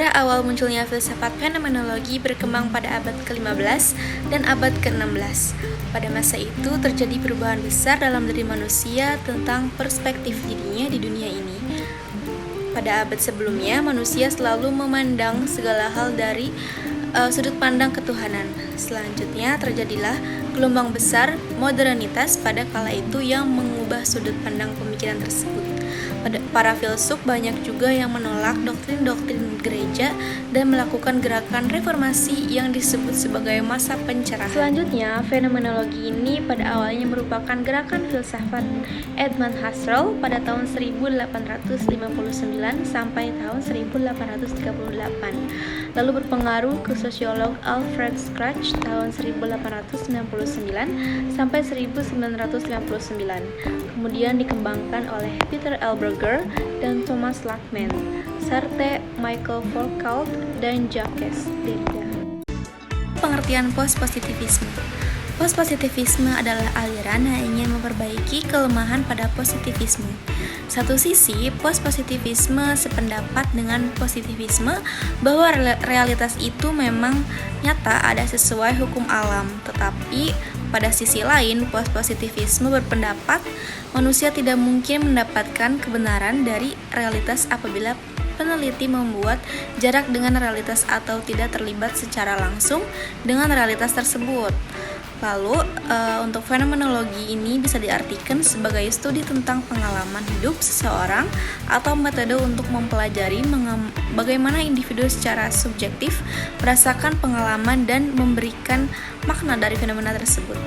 Sejarah awal munculnya filsafat fenomenologi berkembang pada abad ke-15 dan abad ke-16. Pada masa itu terjadi perubahan besar dalam diri manusia tentang perspektif dirinya di dunia ini. Pada abad sebelumnya, manusia selalu memandang segala hal dari sudut pandang ketuhanan. Selanjutnya terjadilah gelombang besar modernitas pada kala itu yang mengubah sudut pandang pemikiran tersebut. Para filsuf banyak juga yang menolak doktrin-doktrin gereja dan melakukan gerakan reformasi yang disebut sebagai masa pencerahan. Selanjutnya, fenomenologi ini pada awalnya merupakan gerakan filsafat Edmund Husserl pada tahun 1859 sampai tahun 1838. Lalu berpengaruh ke sosiolog Alfred Scratch tahun 1899 sampai 1959. Kemudian dikembangkan oleh Peter L. Berger dan Thomas Lackman, serta Michael Foucault dan Jacques Derrida. Pengertian post-positivisme. Post-positivisme adalah aliran yang ingin memperbaiki kelemahan pada positivisme. Satu sisi, post-positivisme sependapat dengan positivisme bahwa realitas itu memang nyata ada sesuai hukum alam, tetapi pada sisi lain, post-positivisme berpendapat manusia tidak mungkin mendapatkan kebenaran dari realitas apabila peneliti membuat jarak dengan realitas atau tidak terlibat secara langsung dengan realitas tersebut. Lalu, untuk fenomenologi ini bisa diartikan sebagai studi tentang pengalaman hidup seseorang atau metode untuk mempelajari bagaimana individu secara subjektif merasakan pengalaman dan memberikan makna dari fenomena tersebut.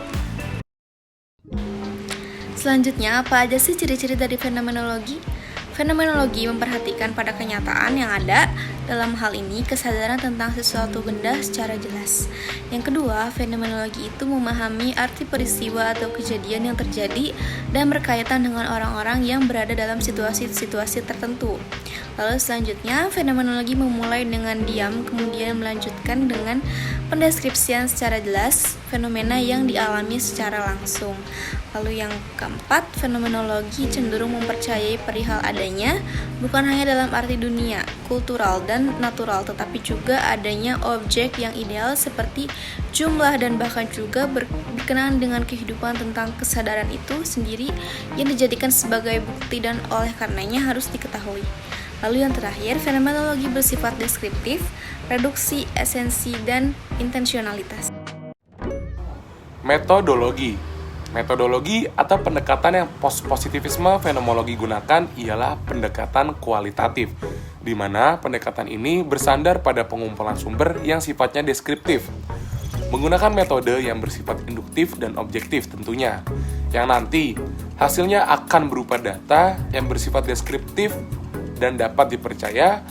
Selanjutnya, apa aja sih ciri-ciri dari fenomenologi? Fenomenologi memperhatikan pada kenyataan yang ada, dalam hal ini kesadaran tentang sesuatu benda secara jelas. Yang kedua, fenomenologi itu memahami arti peristiwa atau kejadian yang terjadi dan berkaitan dengan orang-orang yang berada dalam situasi-situasi tertentu. Lalu selanjutnya, fenomenologi memulai dengan diam, kemudian melanjutkan dengan pendeskripsian secara jelas fenomena yang dialami secara langsung. Lalu yang keempat, fenomenologi cenderung mempercayai perihal adanya bukan hanya dalam arti dunia, kultural, dan natural, tetapi juga adanya objek yang ideal seperti jumlah dan bahkan juga berkenaan dengan kehidupan tentang kesadaran itu sendiri yang dijadikan sebagai bukti dan oleh karenanya harus diketahui. Lalu yang terakhir, fenomenologi bersifat deskriptif, reduksi, esensi, dan intensionalitas. Metodologi atau pendekatan yang post-positivisme fenomenologi gunakan ialah pendekatan kualitatif, di mana pendekatan ini bersandar pada pengumpulan sumber yang sifatnya deskriptif, menggunakan metode yang bersifat induktif dan objektif tentunya, yang nanti hasilnya akan berupa data yang bersifat deskriptif dan dapat dipercaya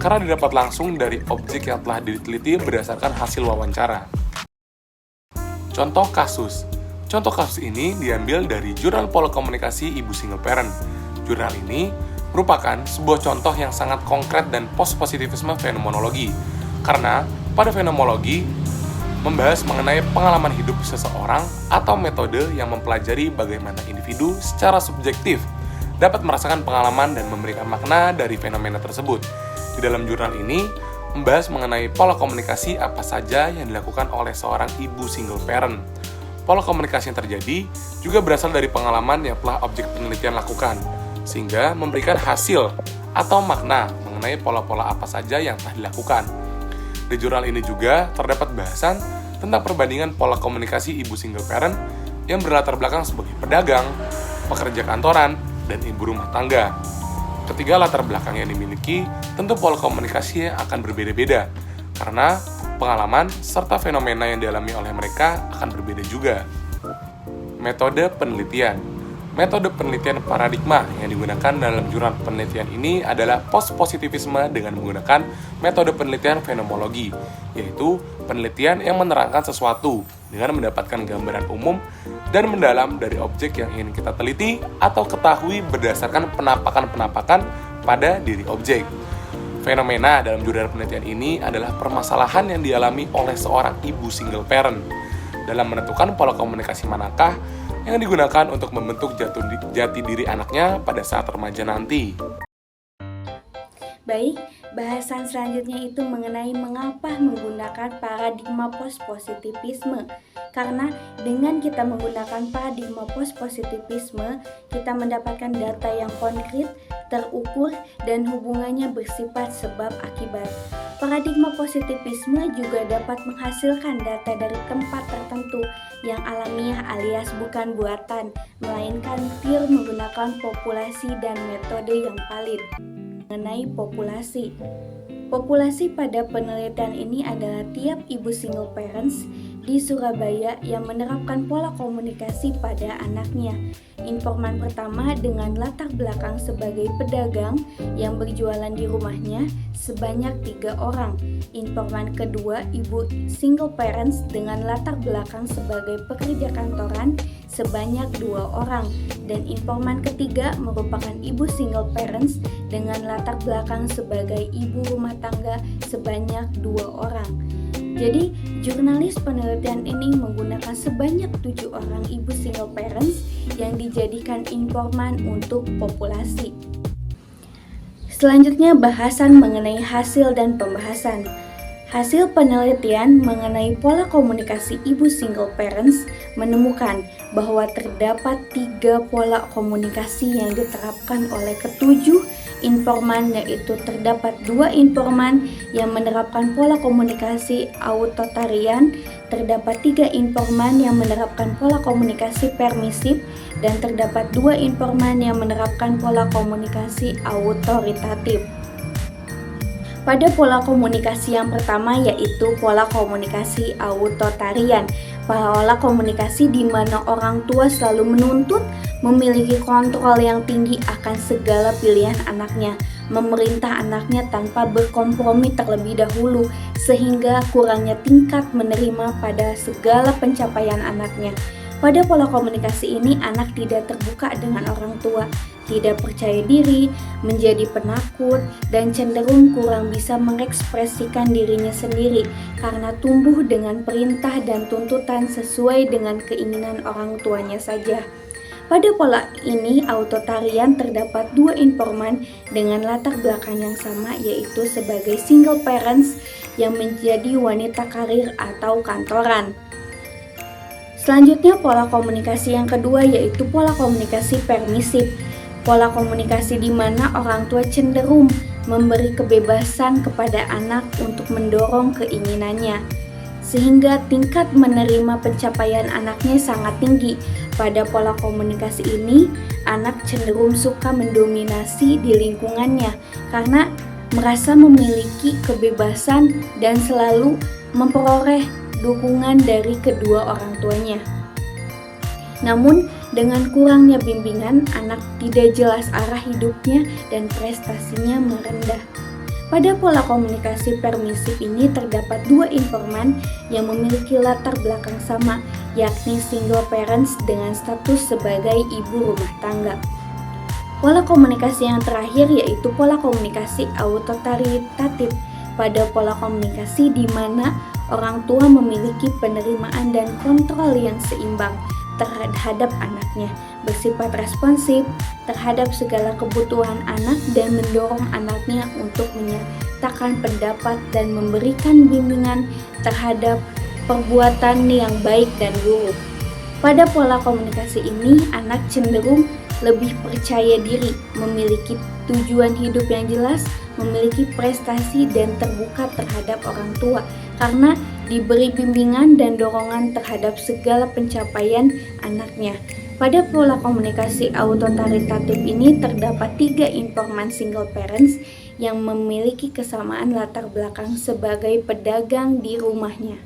karena didapat langsung dari objek yang telah diteliti berdasarkan hasil wawancara. Contoh kasus ini diambil dari Jurnal Polokomunikasi Ibu Single Parent. Jurnal ini merupakan sebuah contoh yang sangat konkret dan post-positivisme fenomenologi, karena pada fenomenologi membahas mengenai pengalaman hidup seseorang atau metode yang mempelajari bagaimana individu secara subjektif dapat merasakan pengalaman dan memberikan makna dari fenomena tersebut. Di dalam jurnal ini membahas mengenai pola komunikasi apa saja yang dilakukan oleh seorang ibu single parent. Pola komunikasi yang terjadi juga berasal dari pengalaman yang telah objek penelitian lakukan, sehingga memberikan hasil atau makna mengenai pola-pola apa saja yang telah dilakukan. Di jurnal ini juga terdapat bahasan tentang perbandingan pola komunikasi ibu single parent yang berlatar belakang sebagai pedagang, pekerja kantoran, dan ibu rumah tangga. Ketiga latar belakang yang dimiliki, tentu pola komunikasi akan berbeda-beda, karena pengalaman serta fenomena yang dialami oleh mereka akan berbeda juga. Metode penelitian paradigma yang digunakan dalam jurnal penelitian ini adalah post-positivisme dengan menggunakan metode penelitian fenomenologi, yaitu penelitian yang menerangkan sesuatu dengan mendapatkan gambaran umum dan mendalam dari objek yang ingin kita teliti atau ketahui berdasarkan penampakan-penampakan pada diri objek. Fenomena dalam jurnal penelitian ini adalah permasalahan yang dialami oleh seorang ibu single parent dalam menentukan pola komunikasi manakah yang digunakan untuk membentuk jati diri anaknya pada saat remaja nanti. Baik, Bahasan selanjutnya itu mengenai mengapa menggunakan paradigma pospositivisme. Karena dengan kita menggunakan paradigma pospositivisme, kita mendapatkan data yang konkret, terukur, dan hubungannya bersifat sebab akibat. Paradigma positivisme juga dapat menghasilkan data dari tempat tertentu yang alamiah alias bukan buatan, melainkan pure menggunakan populasi dan metode yang valid. Mengenai populasi. Populasi pada penelitian ini adalah tiap ibu single parents di Surabaya yang menerapkan pola komunikasi pada anaknya. Informan pertama dengan latar belakang sebagai pedagang yang berjualan di rumahnya sebanyak 3 orang. Informan kedua ibu single parents dengan latar belakang sebagai pekerja kantoran sebanyak 2 orang. Dan informan ketiga merupakan ibu single parents dengan latar belakang sebagai ibu rumah tangga sebanyak 2 orang. Jadi, jurnalis penelitian ini menggunakan sebanyak 7 orang ibu single parents yang dijadikan informan untuk populasi. Selanjutnya, bahasan mengenai hasil dan pembahasan. Hasil penelitian mengenai pola komunikasi ibu single parents menemukan bahwa terdapat 3 pola komunikasi yang diterapkan oleh ketujuh informan, yaitu terdapat 2 informan yang menerapkan pola komunikasi autotarian, terdapat 3 informan yang menerapkan pola komunikasi permisif, dan terdapat 2 informan yang menerapkan pola komunikasi autoritatif. Pada pola komunikasi yang pertama yaitu pola komunikasi autotarian. Pola komunikasi di mana orang tua selalu menuntut, memiliki kontrol yang tinggi akan segala pilihan anaknya, memerintah anaknya tanpa berkompromi terlebih dahulu, sehingga kurangnya tingkat menerima pada segala pencapaian anaknya. Pada pola komunikasi ini, anak tidak terbuka dengan orang tua, tidak percaya diri, menjadi penakut, dan cenderung kurang bisa mengekspresikan dirinya sendiri karena tumbuh dengan perintah dan tuntutan sesuai dengan keinginan orang tuanya saja. Pada pola ini, autotarian terdapat 2 informan dengan latar belakang yang sama, yaitu sebagai single parents yang menjadi wanita karir atau kantoran. Selanjutnya, pola komunikasi yang kedua yaitu pola komunikasi permisif. Pola komunikasi di mana orang tua cenderung memberi kebebasan kepada anak untuk mendorong keinginannya, sehingga tingkat menerima pencapaian anaknya sangat tinggi. Pada pola komunikasi ini, anak cenderung suka mendominasi di lingkungannya karena merasa memiliki kebebasan dan selalu memperoleh dukungan dari kedua orang tuanya. Namun, dengan kurangnya bimbingan, anak tidak jelas arah hidupnya dan prestasinya merendah. Pada pola komunikasi permisif ini terdapat 2 informan yang memiliki latar belakang sama, yakni single parents dengan status sebagai ibu rumah tangga. Pola komunikasi yang terakhir yaitu pola komunikasi autoritatif. Pada pola komunikasi di mana orang tua memiliki penerimaan dan kontrol yang seimbang terhadap anaknya, bersifat responsif terhadap segala kebutuhan anak dan mendorong anaknya untuk menyatakan pendapat dan memberikan bimbingan terhadap perbuatan yang baik dan buruk. Pada pola komunikasi ini, anak cenderung lebih percaya diri, memiliki tujuan hidup yang jelas, memiliki prestasi dan terbuka terhadap orang tua karena diberi bimbingan dan dorongan terhadap segala pencapaian anaknya. Pada pola komunikasi autoritatif ini terdapat 3 informan single parents yang memiliki kesamaan latar belakang sebagai pedagang di rumahnya.